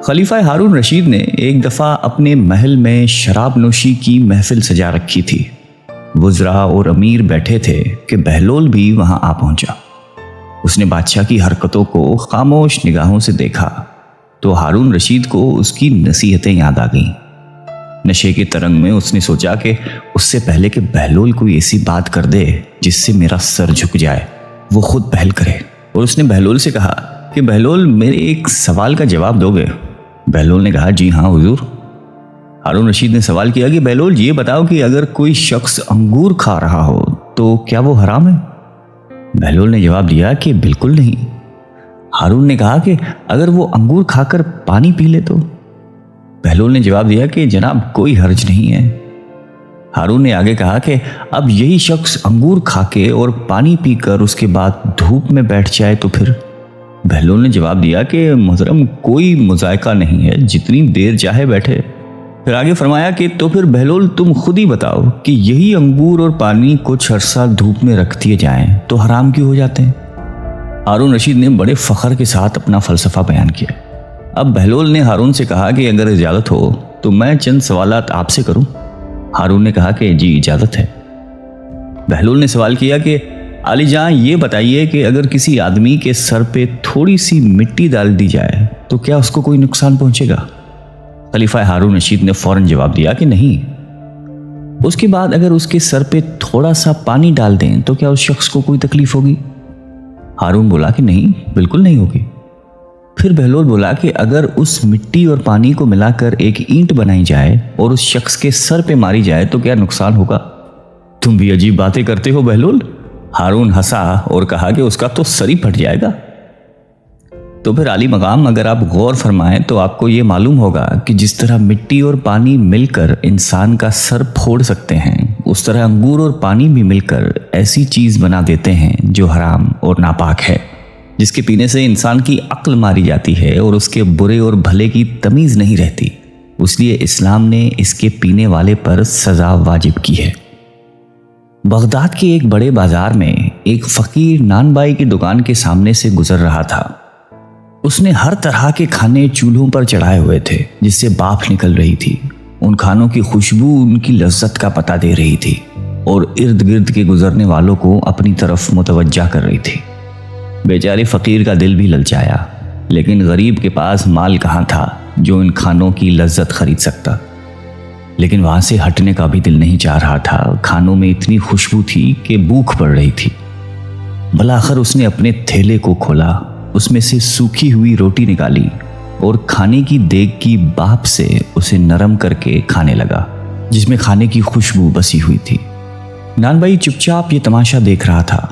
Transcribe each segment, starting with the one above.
خلیفہ ہارون رشید نے ایک دفعہ اپنے محل میں شراب نوشی کی محفل سجا رکھی تھی۔ وزراء اور امیر بیٹھے تھے کہ بہلول بھی وہاں آ پہنچا۔ اس نے بادشاہ کی حرکتوں کو خاموش نگاہوں سے دیکھا تو ہارون رشید کو اس کی نصیحتیں یاد آ گئیں۔ نشے کے ترنگ میں اس نے سوچا کہ اس سے پہلے کہ بہلول کوئی ایسی بات کر دے جس سے میرا سر جھک جائے، وہ خود پہل کرے۔ اور اس نے بہلول سے کہا کہ بہلول میرے ایک سوال کا جواب دو گے؟ بہلول نے کہا جی ہاں حضور۔ ہارون رشید نے سوال کیا کہ بہلول یہ بتاؤ کہ اگر کوئی شخص انگور کھا رہا ہو تو کیا وہ حرام ہے؟ بہلول نے جواب دیا کہ بالکل نہیں۔ ہارون نے کہا کہ اگر وہ انگور کھا کر پانی پی لے تو؟ بہلول نے جواب دیا کہ جناب کوئی حرج نہیں ہے۔ ہارون نے آگے کہا کہ اب یہی شخص انگور کھا کے اور پانی پی کر اس کے بعد دھوپ میں بیٹھ جائے تو پھر؟ بہلول نے جواب دیا کہ محترم کوئی مذائقہ نہیں ہے، جتنی دیر چاہے بیٹھے۔ پھر آگے فرمایا کہ تو پھر بہلول تم خود ہی بتاؤ کہ یہی انگور اور پانی کچھ عرصہ دھوپ میں رکھ دیے جائیں تو حرام کیوں ہو جاتے ہیں؟ ہارون رشید نے بڑے فخر کے ساتھ اپنا فلسفہ بیان کیا۔ اب بہلول نے ہارون سے کہا کہ اگر اجازت ہو تو میں چند سوالات آپ سے کروں؟ ہارون نے کہا کہ جی اجازت ہے۔ بہلول نے سوال کیا کہ علی جاں یہ بتائیے کہ اگر کسی آدمی کے سر پہ تھوڑی سی مٹی ڈال دی جائے تو کیا اس کو کوئی نقصان پہنچے گا؟ خلیفہ ہارون رشید نے فوراً جواب دیا کہ نہیں۔ اس کے بعد اگر اس کے سر پہ تھوڑا سا پانی ڈال دیں تو کیا اس شخص کو کوئی تکلیف ہوگی؟ ہارون بولا کہ نہیں، بالکل نہیں ہوگی۔ پھر بہلول بولا کہ اگر اس مٹی اور پانی کو ملا کر ایک اینٹ بنائی جائے اور اس شخص کے سر پہ ماری جائے تو کیا نقصان ہوگا؟ تم بھی عجیب باتیں کرتے ہو بہلول۔ ہارون ہنسا اور کہا کہ اس کا تو سر ہی پھٹ جائے گا۔ تو پھر عالی مقام اگر آپ غور فرمائیں تو آپ کو یہ معلوم ہوگا کہ جس طرح مٹی اور پانی مل کر انسان کا سر پھوڑ سکتے ہیں، اس طرح انگور اور پانی بھی مل کر ایسی چیز بنا دیتے ہیں جو حرام اور ناپاک ہے، جس کے پینے سے انسان کی عقل ماری جاتی ہے اور اس کے برے اور بھلے کی تمیز نہیں رہتی۔ اس لیے اسلام نے اس کے پینے والے پر سزا واجب کی ہے۔ بغداد کے ایک بڑے بازار میں ایک فقیر نان بائی کی دکان کے سامنے سے گزر رہا تھا۔ اس نے ہر طرح کے کھانے چولہوں پر چڑھائے ہوئے تھے جس سے بھاپ نکل رہی تھی۔ ان کھانوں کی خوشبو ان کی لذت کا پتہ دے رہی تھی اور ارد گرد کے گزرنے والوں کو اپنی طرف متوجہ کر رہی تھی۔ بیچارے فقیر کا دل بھی للچایا، لیکن غریب کے پاس مال کہاں تھا جو ان کھانوں کی لذت خرید سکتا۔ لیکن وہاں سے ہٹنے کا بھی دل نہیں چاہ رہا تھا۔ کھانوں میں اتنی خوشبو تھی کہ بھوک پڑ رہی تھی۔ بلاخر اس نے اپنے تھیلے کو کھولا، اس میں سے سوکھی ہوئی روٹی نکالی اور کھانے کی دیگ کی بھاپ سے اسے نرم کر کے کھانے لگا، جس میں کھانے کی خوشبو بسی ہوئی تھی۔ نان بھائی چپ چاپ یہ تماشا دیکھ رہا تھا۔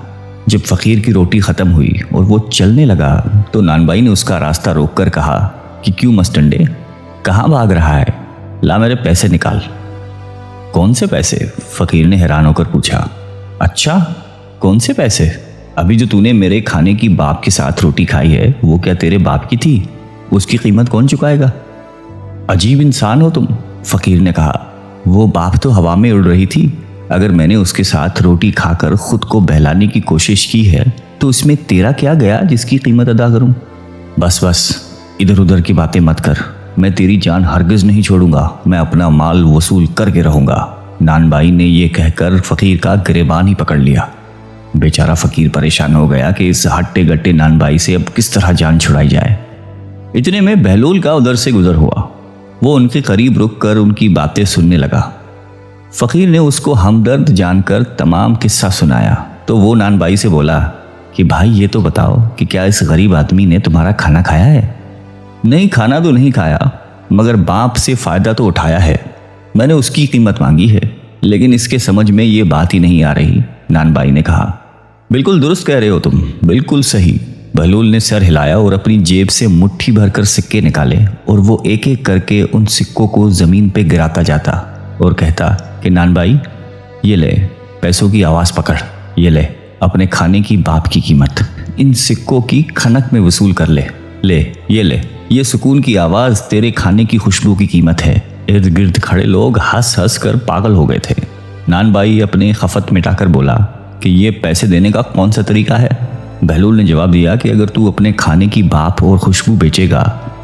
جب فقیر کی روٹی ختم ہوئی اور وہ چلنے لگا تو نان بھائی نے اس کا راستہ روک کر کہا کہ کیوں مسٹنڈے، کہاں بھاگ رہا ہے؟ لا میرے پیسے نکال۔ کون سے پیسے؟ فقیر نے حیران ہو کر پوچھا۔ اچھا کون سے پیسے؟ ابھی جو نے میرے کھانے کی باپ کے ساتھ روٹی کھائی ہے وہ کیا تیرے باپ کی تھی؟ اس کی قیمت کون چکائے گا؟ عجیب انسان ہو تم، فقیر نے کہا۔ وہ باپ تو ہوا میں اڑ رہی تھی۔ اگر میں نے اس کے ساتھ روٹی کھا کر خود کو بہلانے کی کوشش کی ہے تو اس میں تیرا کیا گیا جس کی قیمت ادا کروں؟ بس ادھر ادھر کی باتیں مت کر، میں تیری جان ہرگز نہیں چھوڑوں گا، میں اپنا مال وصول کر کے رہوں گا۔ نان بھائی نے یہ کہہ کر فقیر کا گریبان ہی پکڑ لیا۔ بیچارہ فقیر پریشان ہو گیا کہ اس ہٹے گٹے نان بھائی سے اب کس طرح جان چھڑائی جائے۔ اتنے میں بہلول کا ادھر سے گزر ہوا۔ وہ ان کے قریب رک کر ان کی باتیں سننے لگا۔ فقیر نے اس کو ہمدرد جان کر تمام قصہ سنایا تو وہ نان بھائی سے بولا کہ بھائی یہ تو بتاؤ کہ کیا اس غریب آدمی نے تمہارا کھانا کھایا ہے؟ نہیں، کھانا تو نہیں کھایا، مگر باپ سے فائدہ تو اٹھایا ہے۔ میں نے اس کی قیمت مانگی ہے، لیکن اس کے سمجھ میں یہ بات ہی نہیں آ رہی۔ نان بھائی نے کہا بالکل درست کہہ رہے ہو تم، بالکل صحیح۔ بہلول نے سر ہلایا اور اپنی جیب سے مٹھی بھر کر سکے نکالے اور وہ ایک ایک کر کے ان سکوں کو زمین پہ گراتا جاتا اور کہتا کہ نان بھائی یہ لے پیسوں کی آواز پکڑ، یہ لے اپنے کھانے کی باپ کی قیمت، ان سکوں کی کھنک میں وصول کر لے، لے یہ سکون کی آواز تیرے کھانے کی خوشبو کی قیمت ہے۔ ارد گرد کھڑے لوگ ہنس ہنس کر پاگل ہو گئے تھے۔ نان بھائی اپنے خفت مٹا کر بولا کہ یہ پیسے دینے کا کون سا طریقہ ہے؟ بہلول نے جواب دیا کہ اگر تو اپنے کھانے کی بھاپ اور خوشبو بیچے گا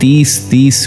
30-30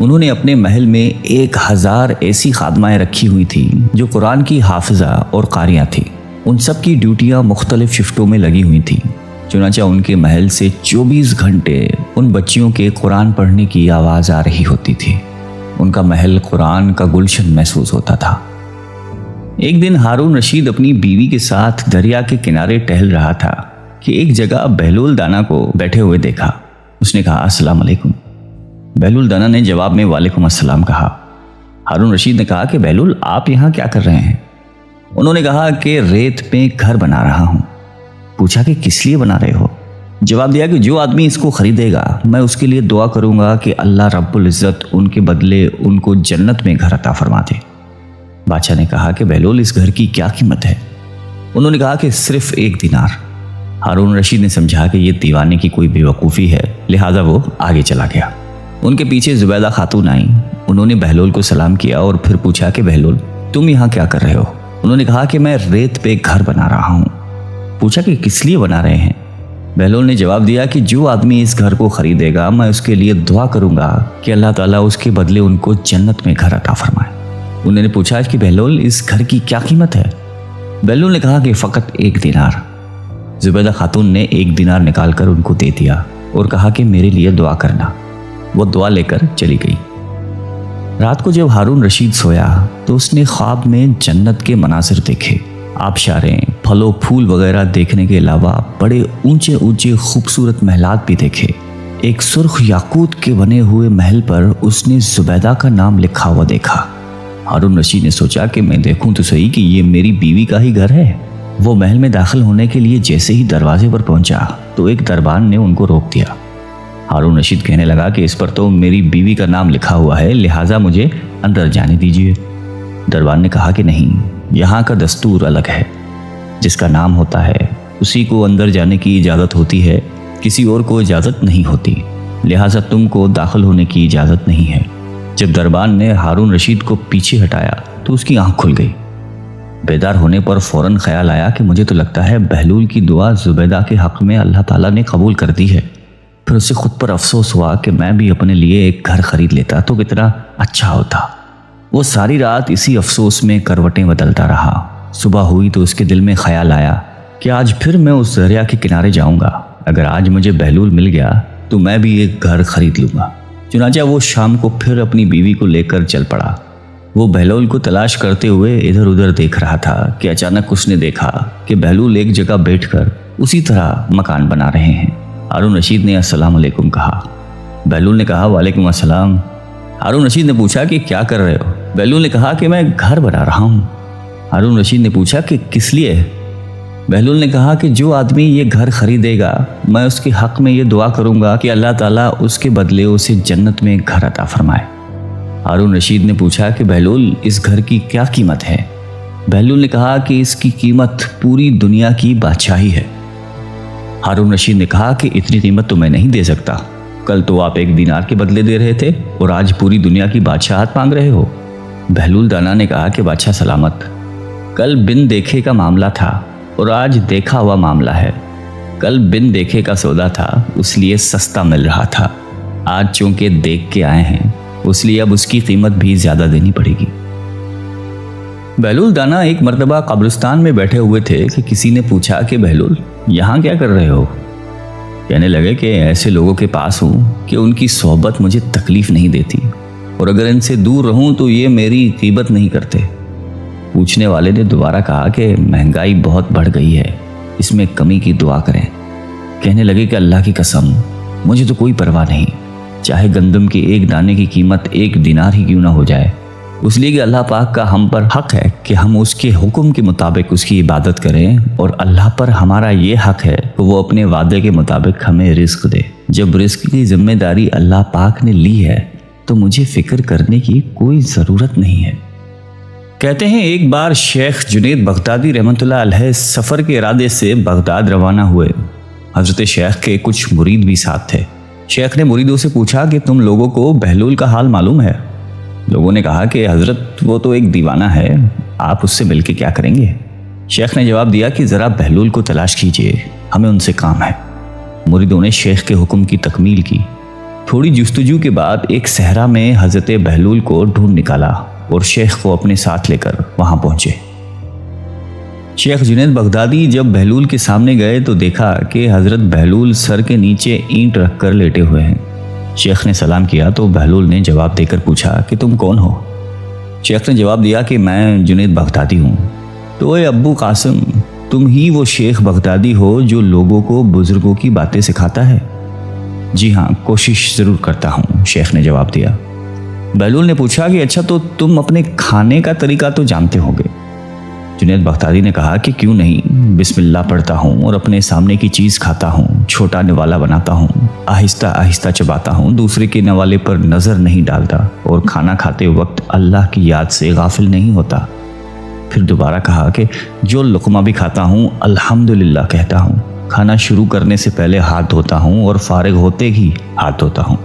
انہوں نے اپنے محل میں 1000 ایسی خادمائیں رکھی ہوئی تھیں جو قرآن کی حافظہ اور قاریاں تھیں۔ ان سب کی ڈیوٹیاں مختلف شفٹوں میں لگی ہوئی تھیں۔ چنانچہ ان کے محل سے 24 گھنٹے ان بچیوں کے قرآن پڑھنے کی آواز آ رہی ہوتی تھی۔ ان کا محل قرآن کا گلشن محسوس ہوتا تھا۔ ایک دن ہارون رشید اپنی بیوی کے ساتھ دریا کے کنارے ٹہل رہا تھا کہ ایک جگہ بہلول دانا کو بیٹھے ہوئے دیکھا۔ اس نے کہا السلام علیکم۔ بہلول دانا نے جواب میں وعلیکم السلام کہا۔ ہارون رشید نے کہا کہ بہلول آپ یہاں کیا کر رہے ہیں؟ انہوں نے کہا کہ ریت پہ گھر بنا رہا ہوں۔ پوچھا کہ کس لیے بنا رہے ہو؟ جواب دیا کہ جو آدمی اس کو خریدے گا میں اس کے لیے دعا کروں گا کہ اللہ رب العزت ان کے بدلے ان کو جنت میں گھر عطا فرما دے۔ بادشاہ نے کہا کہ بہلول اس گھر کی کیا قیمت ہے؟ انہوں نے کہا کہ صرف 1 دینار۔ ہارون رشید نے سمجھا کہ یہ دیوانے کی کوئی بے وقوفی ہے، لہٰذا وہ آگے چلا گیا۔ ان کے پیچھے زبیدہ خاتون آئیں۔ انہوں نے بہلول کو سلام کیا اور پھر پوچھا کہ بہلول تم یہاں کیا کر رہے ہو؟ انہوں نے کہا کہ میں ریت پہ گھر بنا رہا ہوں۔ پوچھا کہ کس لیے بنا رہے ہیں؟ بہلول نے جواب دیا کہ جو آدمی اس گھر کو خریدے گا میں اس کے لیے دعا کروں گا کہ اللہ تعالیٰ اس کے بدلے ان کو جنت میں گھر عطا فرمائے۔ انہوں نے پوچھا کہ بہلول اس گھر کی کیا قیمت ہے؟ بہلول نے کہا کہ فقط 1 دینار۔ زبیدہ خاتون نے 1 دینار نکال کر ان کو دے دیا اور کہا کہ میرے لیے دعا کرنا۔ وہ دعا لے کر چلی گئی۔ رات کو جب ہارون رشید سویا تو اس نے خواب میں جنت کے مناظر دیکھے۔ آبشاریں، پھل و پھول وغیرہ دیکھنے کے علاوہ بڑے اونچے اونچے خوبصورت محلات بھی دیکھے۔ ایک سرخ یاقوت کے بنے ہوئے محل پر اس نے زبیدہ کا نام لکھا ہوا دیکھا۔ ہارون رشید نے سوچا کہ میں دیکھوں تو صحیح کہ یہ میری بیوی کا ہی گھر ہے۔ وہ محل میں داخل ہونے کے لیے جیسے ہی دروازے پر پہنچا تو ایک دربان نے ان کو روک دیا۔ ہارون رشید کہنے لگا کہ اس پر تو میری بیوی کا نام لکھا ہوا ہے، لہٰذا مجھے اندر جانے دیجیے۔ دربان نے کہا کہ نہیں، یہاں کا دستور الگ ہے۔ جس کا نام ہوتا ہے اسی کو اندر جانے کی اجازت ہوتی ہے، کسی اور کو اجازت نہیں ہوتی، لہٰذا تم کو داخل ہونے کی اجازت نہیں ہے۔ جب دربان نے ہارون رشید کو پیچھے ہٹایا تو اس کی آنکھ کھل گئی۔ بیدار ہونے پر فوراً خیال آیا کہ مجھے تو لگتا ہے بہلول کی دعا زبیدہ کے حق میں اللہ تعالیٰ نے قبول کر دی ہے۔ پھر اسے خود پر افسوس ہوا کہ میں بھی اپنے لیے ایک گھر خرید لیتا تو کتنا اچھا ہوتا۔ وہ ساری رات اسی افسوس میں کروٹیں بدلتا رہا۔ صبح ہوئی تو اس کے دل میں خیال آیا کہ آج پھر میں اس دریا کے کنارے جاؤں گا۔ اگر آج مجھے بہلول مل گیا تو میں بھی ایک گھر خرید لوں گا۔ چنانچہ وہ شام کو پھر اپنی بیوی کو لے کر چل پڑا۔ وہ بہلول کو تلاش کرتے ہوئے ادھر ادھر دیکھ رہا تھا کہ اچانک اس نے دیکھا کہ بہلول ایک جگہ بیٹھ کر اسی طرح مکان بنا رہے ہیں۔ ہارون رشید نے السلام علیکم کہا۔ بہلول نے کہا وعلیکم السلام۔ ہارون رشید نے پوچھا کہ کیا کر رہے ہو؟ بہلول نے کہا کہ میں گھر بنا رہا ہوں۔ ہارون رشید نے پوچھا کہ کس لیے؟ بہلول نے کہا کہ جو آدمی یہ گھر خریدے گا میں اس کے حق میں یہ دعا کروں گا کہ اللہ تعالیٰ اس کے بدلے اسے جنت میں گھر عطا فرمائے۔ ہارون رشید نے پوچھا کہ بہلول اس گھر کی کیا قیمت ہے؟ بہلول نے کہا کہ اس کی قیمت پوری دنیا کی بادشاہی ہے۔ ہارون رشید نے کہا کہ اتنی قیمت تو میں نہیں دے سکتا۔ کل تو آپ 1 دینار کے بدلے دے رہے تھے اور آج پوری دنیا کی بادشاہت مانگ رہے ہو۔ بہلول دانا نے کہا کہ بادشاہ سلامت، کل بن دیکھے کا معاملہ تھا اور آج دیکھا ہوا معاملہ ہے۔ کل بن دیکھے کا سودا تھا اس لیے سستا مل رہا تھا، آج چونکہ دیکھ کے آئے ہیں اس لیے اب اس کی قیمت بھی زیادہ دینی پڑے گی۔ بہلول دانا ایک مرتبہ قبرستان میں بیٹھے ہوئے تھے کہ کسی نے پوچھا کہ بہلول یہاں کیا کر رہے ہو؟ کہنے لگے کہ ایسے لوگوں کے پاس ہوں کہ ان کی صحبت مجھے تکلیف نہیں دیتی اور اگر ان سے دور رہوں تو یہ میری غیبت نہیں کرتے۔ پوچھنے والے نے دوبارہ کہا کہ مہنگائی بہت بڑھ گئی ہے، اس میں کمی کی دعا کریں۔ کہنے لگے کہ اللہ کی قسم مجھے تو کوئی پرواہ نہیں، چاہے گندم کے 1 دانے کی قیمت 1 دینار ہی کیوں نہ ہو جائے، اس لیے کہ اللہ پاک کا ہم پر حق ہے کہ ہم اس کے حکم کے مطابق اس کی عبادت کریں، اور اللہ پر ہمارا یہ حق ہے کہ وہ اپنے وعدے کے مطابق ہمیں رزق دے۔ جب رزق کی ذمہ داری اللہ پاک نے لی ہے تو مجھے فکر کرنے کی کوئی ضرورت نہیں ہے۔ کہتے ہیں ایک بار شیخ جنید بغدادی رحمۃ اللہ علیہ سفر کے ارادے سے بغداد روانہ ہوئے۔ حضرت شیخ کے کچھ مرید بھی ساتھ تھے۔ شیخ نے مریدوں سے پوچھا کہ تم لوگوں کو بہلول کا حال معلوم ہے؟ لوگوں نے کہا کہ حضرت وہ تو ایک دیوانہ ہے، آپ اس سے مل کے کیا کریں گے؟ شیخ نے جواب دیا کہ ذرا بہلول کو تلاش کیجئے، ہمیں ان سے کام ہے۔ مریدوں نے شیخ کے حکم کی تکمیل کی۔ تھوڑی جستجو کے بعد ایک صحرا میں حضرت بہلول کو ڈھونڈ نکالا اور شیخ کو اپنے ساتھ لے کر وہاں پہنچے۔ شیخ جنید بغدادی جب بہلول کے سامنے گئے تو دیکھا کہ حضرت بہلول سر کے نیچے اینٹ رکھ کر لیٹے ہوئے ہیں۔ شیخ نے سلام کیا تو بہلول نے جواب دے کر پوچھا کہ تم کون ہو؟ شیخ نے جواب دیا کہ میں جنید بغدادی ہوں۔ تو اے ابو قاسم، تم ہی وہ شیخ بغدادی ہو جو لوگوں کو بزرگوں کی باتیں سکھاتا ہے؟ جی ہاں، کوشش ضرور کرتا ہوں، شیخ نے جواب دیا۔ بہلول نے پوچھا کہ اچھا تو تم اپنے کھانے کا طریقہ تو جانتے ہوگے؟ جنید بغدادی نے کہا کہ کیوں نہیں، بسم اللہ پڑھتا ہوں اور اپنے سامنے کی چیز کھاتا ہوں، چھوٹا نوالا بناتا ہوں، آہستہ آہستہ چباتا ہوں، دوسرے کے نوالے پر نظر نہیں ڈالتا اور کھانا کھاتے وقت اللہ کی یاد سے غافل نہیں ہوتا۔ پھر دوبارہ کہا کہ جو لقمہ بھی کھاتا ہوں الحمدللہ کہتا ہوں، کھانا شروع کرنے سے پہلے ہاتھ دھوتا ہوں اور فارغ ہوتے ہی ہاتھ دھوتا ہوں۔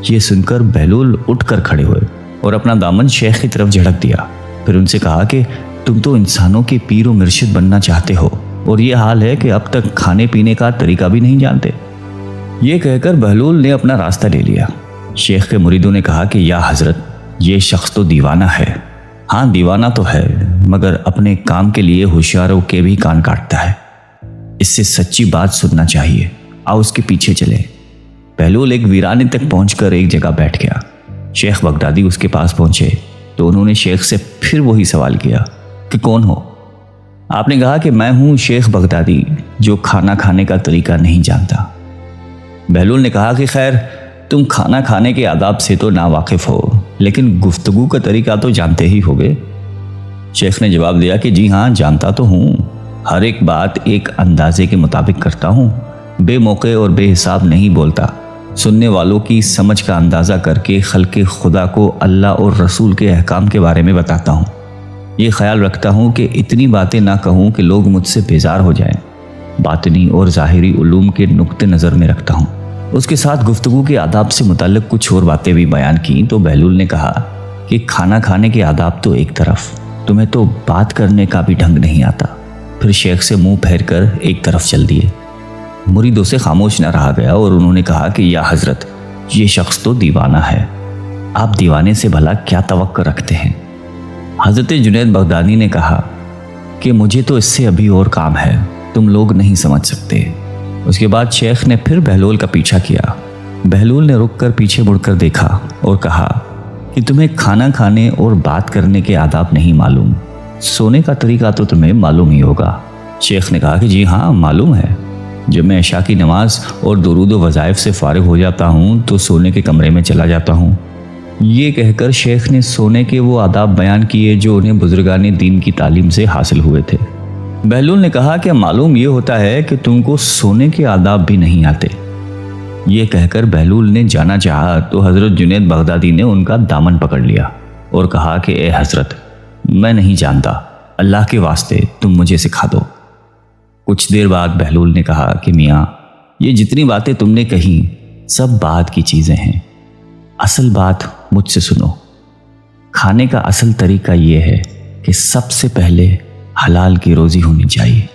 یہ سن کر بہلول اٹھ کر کھڑے ہوئے اور اپنا دامن شیخ کی طرف جھڑک دیا۔ پھر ان سے کہا کہ تم تو انسانوں کے پیر و مرشد بننا چاہتے ہو اور یہ حال ہے کہ اب تک کھانے پینے کا طریقہ بھی نہیں جانتے۔ یہ کہہ کر بہلول نے اپنا راستہ لے لیا۔ شیخ کے مریدوں نے کہا کہ یا حضرت، یہ شخص تو دیوانہ ہے۔ ہاں دیوانہ تو ہے، مگر اپنے کام کے لیے ہوشیاروں کے بھی کان کاٹتا ہے۔ اس سے سچی بات سننا چاہیے، آؤ اس کے پیچھے چلے۔ بہلول ایک ویرانے تک پہنچ کر ایک جگہ بیٹھ گیا۔ شیخ بغدادی اس کے پاس پہنچے تو انہوں نے شیخ سے پھر وہی سوال کیا کہ کون ہو؟ آپ نے کہا کہ میں ہوں شیخ بغدادی جو کھانا کھانے کا طریقہ نہیں جانتا۔ بہلول نے کہا کہ خیر، تم کھانا کھانے کے آداب سے تو ناواقف ہو، لیکن گفتگو کا طریقہ تو جانتے ہی ہوگے۔ شیخ نے جواب دیا کہ جی ہاں، جانتا تو ہوں، ہر ایک بات ایک اندازے کے مطابق کرتا ہوں، بے موقع اور بے حساب نہیں بولتا، سننے والوں کی سمجھ کا اندازہ کر کے خلق خدا کو اللہ اور رسول کے احکام کے بارے میں بتاتا ہوں۔ یہ خیال رکھتا ہوں کہ اتنی باتیں نہ کہوں کہ لوگ مجھ سے بیزار ہو جائیں۔ باطنی اور ظاہری علوم کے نقطہ نظر میں رکھتا ہوں۔ اس کے ساتھ گفتگو کے آداب سے متعلق کچھ اور باتیں بھی بیان کیں تو بہلول نے کہا کہ کھانا کھانے کے آداب تو ایک طرف، تمہیں تو بات کرنے کا بھی ڈھنگ نہیں آتا۔ پھر شیخ سے منہ پھیر کر ایک طرف چل دیے۔ مریدوں سے خاموش نہ رہا گیا اور انہوں نے کہا کہ یا حضرت، یہ شخص تو دیوانہ ہے، آپ دیوانے سے بھلا کیا توقع رکھتے ہیں؟ حضرت جنید بغدادی نے کہا کہ مجھے تو اس سے ابھی اور کام ہے، تم لوگ نہیں سمجھ سکتے۔ اس کے بعد شیخ نے پھر بہلول کا پیچھا کیا۔ بہلول نے رک کر پیچھے مڑ کر دیکھا اور کہا کہ تمہیں کھانا کھانے اور بات کرنے کے آداب نہیں معلوم، سونے کا طریقہ تو تمہیں معلوم ہی ہوگا۔ شیخ نے کہا کہ جی ہاں، معلوم ہے، جب میں عشاء کی نماز اور درود و وظائف سے فارغ ہو جاتا ہوں تو سونے کے کمرے میں چلا جاتا ہوں۔ یہ کہہ کر شیخ نے سونے کے وہ آداب بیان کیے جو انہیں بزرگان دین کی تعلیم سے حاصل ہوئے تھے۔ بہلول نے کہا کہ معلوم یہ ہوتا ہے کہ تم کو سونے کے آداب بھی نہیں آتے۔ یہ کہہ کر بہلول نے جانا چاہا تو حضرت جنید بغدادی نے ان کا دامن پکڑ لیا اور کہا کہ اے حضرت، میں نہیں جانتا، اللہ کے واسطے تم مجھے سکھا دو۔ کچھ دیر بعد بہلول نے کہا کہ میاں، یہ جتنی باتیں تم نے کہیں سب بات کی چیزیں ہیں، اصل بات مجھ سے سنو۔ کھانے کا اصل طریقہ یہ ہے کہ سب سے پہلے حلال کی روزی ہونی چاہیے۔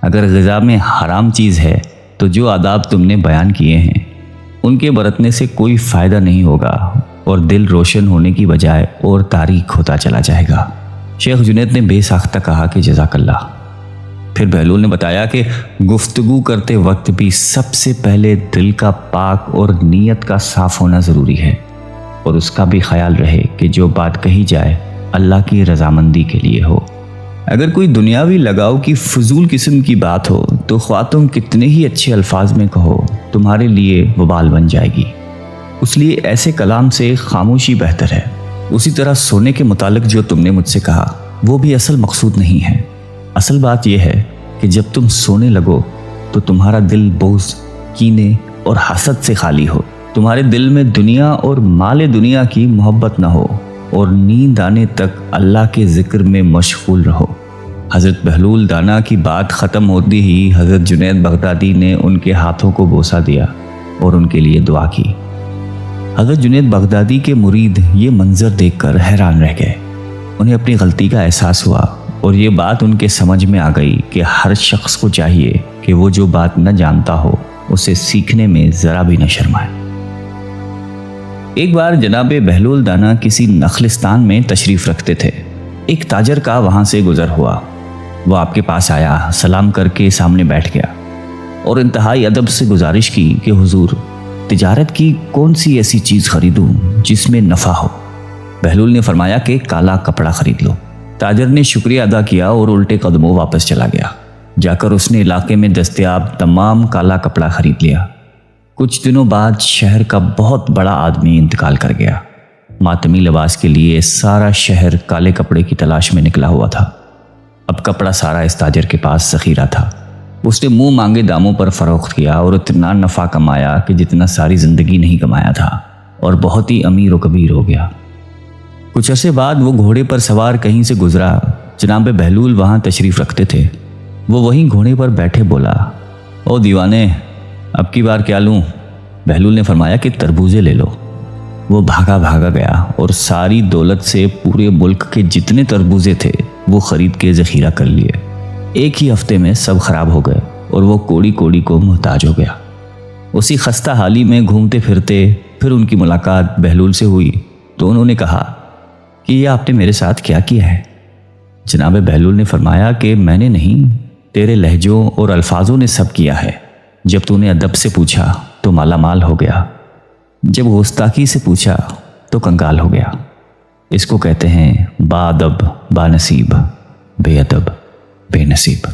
اگر غذا میں حرام چیز ہے تو جو آداب تم نے بیان کیے ہیں ان کے برتنے سے کوئی فائدہ نہیں ہوگا اور دل روشن ہونے کی بجائے اور تاریک ہوتا چلا جائے گا۔ شیخ جنید نے بے ساختہ کہا کہ جزاک اللہ۔ پھر بہلول نے بتایا کہ گفتگو کرتے وقت بھی سب سے پہلے دل کا پاک اور نیت کا صاف ہونا ضروری ہے، اور اس کا بھی خیال رہے کہ جو بات کہی جائے اللہ کی رضامندی کے لیے ہو۔ اگر کوئی دنیاوی لگاؤ کی فضول قسم کی بات ہو تو خواہ تم کتنے ہی اچھے الفاظ میں کہو، تمہارے لیے وبال بن جائے گی۔ اس لیے ایسے کلام سے خاموشی بہتر ہے۔ اسی طرح سونے کے متعلق جو تم نے مجھ سے کہا وہ بھی اصل مقصود نہیں ہے۔ اصل بات یہ ہے کہ جب تم سونے لگو تو تمہارا دل بغض، کینے اور حسد سے خالی ہو، تمہارے دل میں دنیا اور مال دنیا کی محبت نہ ہو، اور نیند آنے تک اللہ کے ذکر میں مشغول رہو۔ حضرت بہلول دانا کی بات ختم ہوتی ہی حضرت جنید بغدادی نے ان کے ہاتھوں کو بوسہ دیا اور ان کے لیے دعا کی۔ حضرت جنید بغدادی کے مرید یہ منظر دیکھ کر حیران رہ گئے۔ انہیں اپنی غلطی کا احساس ہوا اور یہ بات ان کے سمجھ میں آ گئی کہ ہر شخص کو چاہیے کہ وہ جو بات نہ جانتا ہو اسے سیکھنے میں ذرا بھی نہ شرمائے۔ ایک بار جناب بہلول دانا کسی نخلستان میں تشریف رکھتے تھے۔ ایک تاجر کا وہاں سے گزر ہوا۔ وہ آپ کے پاس آیا، سلام کر کے سامنے بیٹھ گیا اور انتہائی ادب سے گزارش کی کہ حضور، تجارت کی کون سی ایسی چیز خریدوں جس میں نفع ہو؟ بہلول نے فرمایا کہ کالا کپڑا خرید لو۔ تاجر نے شکریہ ادا کیا اور الٹے قدموں واپس چلا گیا۔ جا کر اس نے علاقے میں دستیاب تمام کالا کپڑا خرید لیا۔ کچھ دنوں بعد شہر کا بہت بڑا آدمی انتقال کر گیا۔ ماتمی لباس کے لیے سارا شہر کالے کپڑے کی تلاش میں نکلا ہوا تھا۔ اب کپڑا سارا اس تاجر کے پاس ذخیرہ تھا۔ اس نے منہ مانگے داموں پر فروخت کیا اور اتنا نفع کمایا کہ جتنا ساری زندگی نہیں کمایا تھا، اور بہت ہی امیر و کبیر ہو گیا۔ کچھ عرصے بعد وہ گھوڑے پر سوار کہیں سے گزرا۔ جناب بہلول وہاں تشریف رکھتے تھے۔ وہ وہیں گھوڑے پر بیٹھے بولا، او دیوانے، اب کی بار کیا لوں؟ بہلول نے فرمایا کہ تربوزے لے لو۔ وہ بھاگا گیا اور ساری دولت سے پورے ملک کے جتنے تربوزے تھے وہ خرید کے ذخیرہ کر لیے۔ ایک ہی ہفتے میں سب خراب ہو گئے اور وہ کوڑی کوڑی کو محتاج ہو گیا۔ اسی خستہ حالی میں گھومتے پھرتے پھر ان کی ملاقات بہلول سے ہوئی تو انہوں نے کہا کہ یہ آپ نے میرے ساتھ کیا کیا ہے؟ جناب بہلول نے فرمایا کہ میں نے نہیں، تیرے لہجوں اور الفاظوں نے سب کیا ہے۔ جب تو نے ادب سے پوچھا تو مالا مال ہو گیا، جب گستاخی سے پوچھا تو کنگال ہو گیا۔ اس کو کہتے ہیں با ادب با نصیب، بے ادب بے نصیب۔